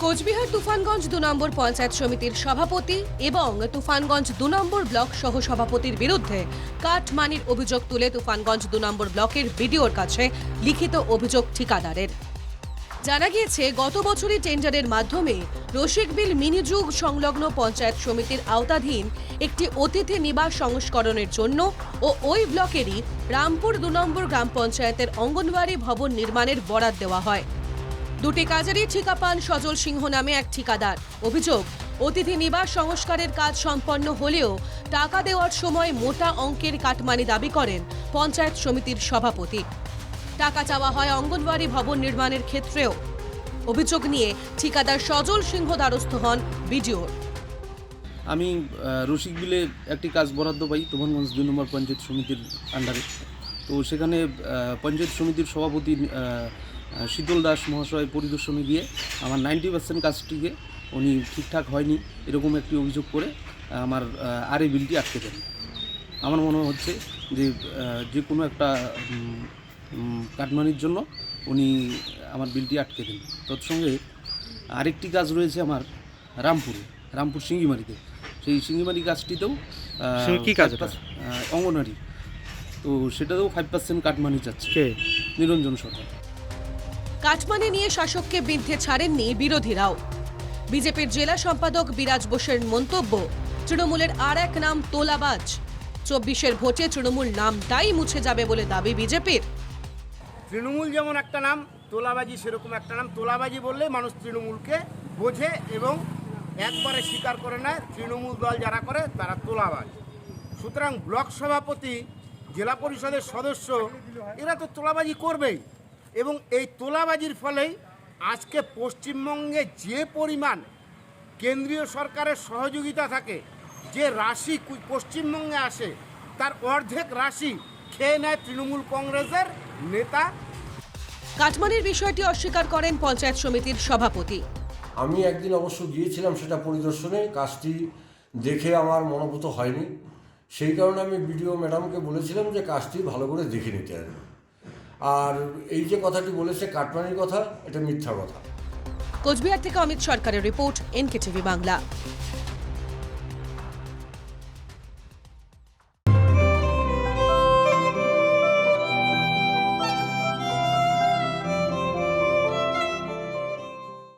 কোচবিহার তুফানগঞ্জ ২ নম্বর পঞ্চায়েত সমিতির সভাপতি এবং তুফানগঞ্জ ২ নম্বর ব্লক সহ সভাপতির বিরুদ্ধে কাটমানির অভিযোগ তুলে তুফানগঞ্জ ২ নম্বর ব্লকের বিডিওর কাছে লিখিত অভিযোগ ঠিকাদারের। জানা গিয়েছে, গত বছরই টেন্ডারের মাধ্যমে রসিকবিল মিনিযুগ সংলগ্ন পঞ্চায়েত সমিতির আওতাধীন একটি অতিথি নিবাস সংস্করণের জন্য ও ওই ব্লকেরই রামপুর ২ নম্বর গ্রাম পঞ্চায়েতের অঙ্গনওয়াড়ি ভবন নির্মাণের বরাদ দেওয়া হয়। দুটি কাজেরই ঠিকা পান সজল সিংহ নামে এক ঠিকাদার। অভিযোগ, অতিথি নিবাস সংস্কারের কাজ সম্পন্ন হলেও টাকা দেওয়ার সময় মোটা অঙ্কের কাটমানি দাবি করেন পঞ্চায়েত সমিতির সভাপতি। টাকা চাওয়া হয় অঙ্গনওয়াড়ি ভবন নির্মাণের ক্ষেত্রেও। অভিযোগ নিয়ে ঠিকাদার সজল সিংহ দ্বারস্থ হন বিডিওর। আমি রসিকবিলে একটি কাজ বরাদ্দ পাই তুফানগঞ্জ ২ নম্বর পঞ্চায়েত সমিতির আন্ডারে। তো সেখানে পঞ্চায়েত সমিতির সভাপতি শীতল দাস মহাশয় পরিদর্শনে গিয়ে আমার 90% কাজটিকে উনি ঠিকঠাক হয়নি এরকম একটি অভিযোগ করে আমার আরএ বিলটি আটকে দেন। আমার মনে হচ্ছে যে কোনো একটা কাটমানির জন্য উনি আমার বিলটি আটকে দেন। তৎসঙ্গে আরেকটি কাজ রয়েছে আমার রামপুর সিঙ্গিমারিতে। সেই সিঙ্গিমারি কাজটিতেও কি কাজ অঙ্গনওয়াড়ি, তো সেটাতেও 5% কাটমানি চাচ্ছে নিরঞ্জন সরকার। কাটমানি নিয়ে শাসককে বিদ্ধে ছাড়েননি বিরোধীরাও। বিজেপির জেলা সম্পাদক বিরাজ বোসের মন্তব্য, তৃণমূলের আর এক নাম তোলাবাজ। 24-এর ভোটে তৃণমূল নামটাই মুছে যাবে বলে দাবি বিজেপির। তৃণমূল যেমন একটা নাম, তোলাবাজি সেরকম একটা নাম। তোলাবাজি বললে মানুষ তৃণমূলকে বোঝে এবং একবারে স্বীকার করে নেয় তৃণমূল দল যারা করে তারা তোলাবাজ। সুতরাং ব্লক সভাপতি, জেলা পরিষদের সদস্য এরা তো তোলাবাজি করবেই এবং এই তোলাবাজির ফলেই আজকে পশ্চিমবঙ্গে যে পরিমাণ কেন্দ্রীয় সরকারের সহযোগিতা থাকে, যে রাশি পশ্চিমবঙ্গে আসে তার অর্ধেক রাশি খেয়ে নেয় তৃণমূল কংগ্রেসের নেতা। কাটমানির বিষয়টি অস্বীকার করেন পঞ্চায়েত সমিতির সভাপতি। আমি একদিন অবশ্য গিয়েছিলাম সেটা পরিদর্শনে, কাজটি দেখে আমার মনোভূত হয়নি। সেই কারণে আমি বিডিও ম্যাডামকে বলেছিলাম যে কাজটি ভালো করে দেখে নিতে হবে। আর এই যে কথাটি বলেছে কাটমানির কথা, এটা মিথ্যা কথা। কোচবিহার থেকে অমিত সরকারের রিপোর্ট, NKTV বাংলা।